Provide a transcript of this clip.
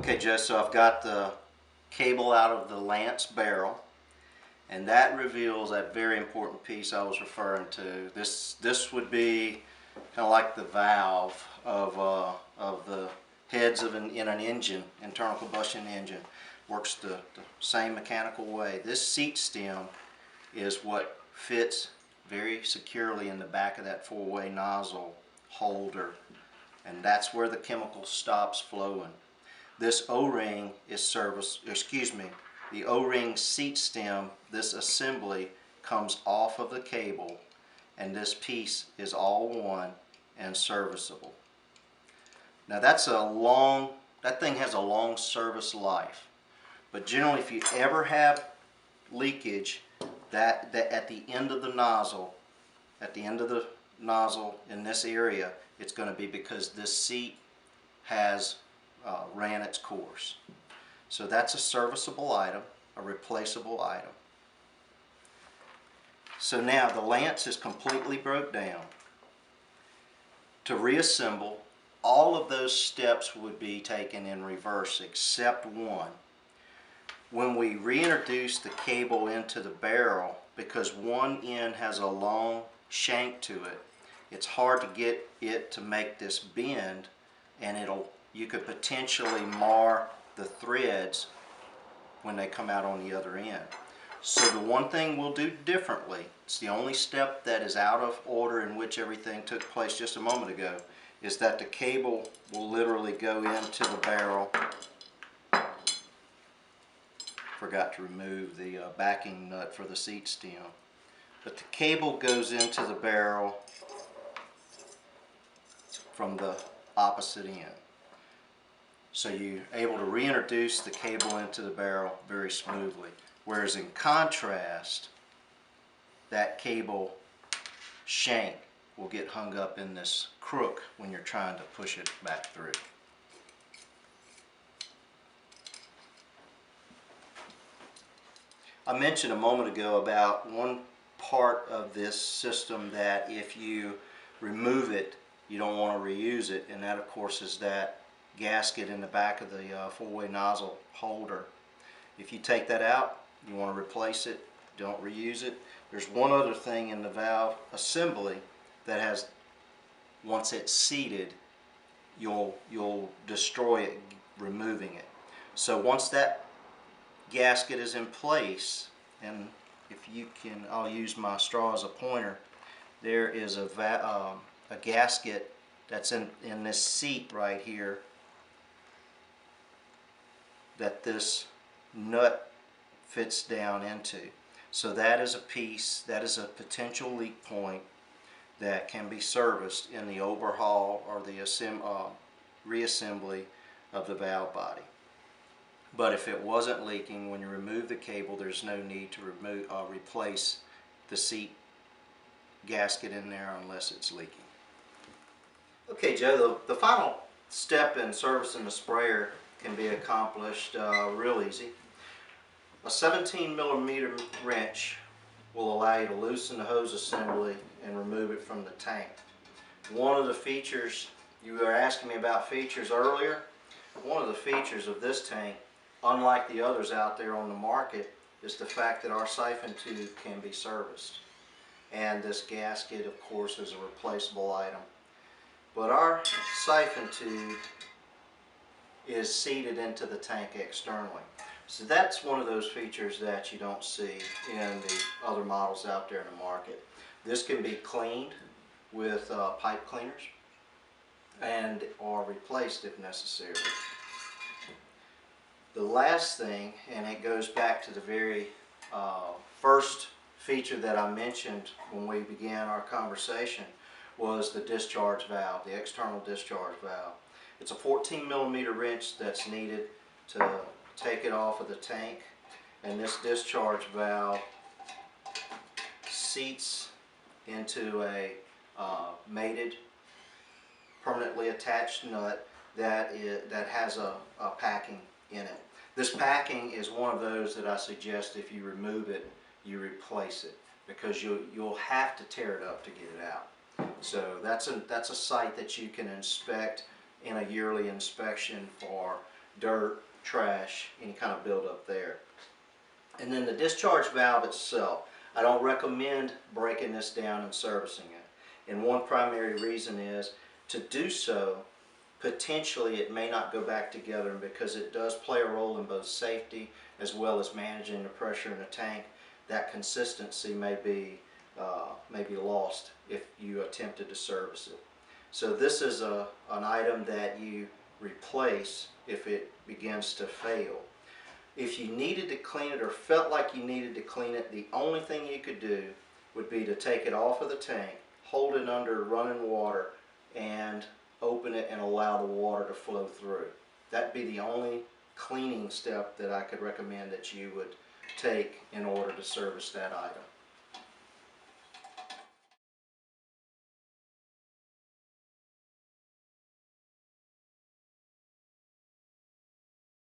Okay, Joe, so I've got the cable out of the lance barrel, and that reveals that very important piece I was referring to. This would be kind of like the valve of the heads of in an engine, internal combustion engine. Works the same mechanical way. This seat stem is what fits very securely in the back of that four-way nozzle holder, and that's where the chemical stops flowing. This O-ring is the O-ring seat stem, this assembly comes off of the cable, and this piece is all one and serviceable. Now that thing has a long service life, but generally if you ever have leakage, that at the end of the nozzle, in this area, it's going to be because this seat has ran its course. So that's a serviceable item, a replaceable item. So now the lance is completely broke down. To reassemble, all of those steps would be taken in reverse except one. When we reintroduce the cable into the barrel, because one end has a long shank to it, it's hard to get it to make this bend, and you could potentially mar the threads when they come out on the other end. So the one thing we'll do differently, it's the only step that is out of order in which everything took place just a moment ago, is that the cable will literally go into the barrel. Forgot to remove the backing nut for the seat stem. But the cable goes into the barrel from the opposite end. So you're able to reintroduce the cable into the barrel very smoothly. Whereas in contrast, that cable shank will get hung up in this crook when you're trying to push it back through. I mentioned a moment ago about one part of this system that if you remove it, you don't want to reuse it, and that of course is that gasket in the back of the four-way nozzle holder. If you take that out, you want to replace it, don't reuse it. There's one other thing in the valve assembly that has, once it's seated, you'll destroy it removing it. So once that gasket is in place, and if you can, I'll use my straw as a pointer, there is a gasket that's in this seat right here that this nut fits down into. So that is a piece, that is a potential leak point that can be serviced in the overhaul or the reassembly of the valve body. But if it wasn't leaking, when you remove the cable, there's no need to replace the seat gasket in there unless it's leaking. Okay, Joe, the final step in servicing the sprayer can be accomplished real easy. A 17mm wrench will allow you to loosen the hose assembly and remove it from the tank. One of the features, you were asking me about features earlier, one of the features of this tank, unlike the others out there on the market, is the fact that our siphon tube can be serviced. And this gasket, of course, is a replaceable item. But our siphon tube is seated into the tank externally. So that's one of those features that you don't see in the other models out there in the market. This can be cleaned with pipe cleaners and or replaced if necessary. The last thing, and it goes back to the very first feature that I mentioned when we began our conversation, was the discharge valve, the external discharge valve. It's a 14mm wrench that's needed to take it off of the tank, and this discharge valve seats into a mated, permanently attached nut that has a packing in it. This packing is one of those that I suggest if you remove it, you replace it, because you'll have to tear it up to get it out. So that's a site that you can inspect in a yearly inspection for dirt, trash, any kind of buildup there. And then the discharge valve itself, I don't recommend breaking this down and servicing it. And one primary reason is to do so, potentially it may not go back together, and because it does play a role in both safety as well as managing the pressure in the tank, that consistency may be lost if you attempted to service it. So this is an item that you replace if it begins to fail. If you needed to clean it or felt like you needed to clean it, the only thing you could do would be to take it off of the tank, hold it under running water, and open it and allow the water to flow through. That'd be the only cleaning step that I could recommend that you would take in order to service that item.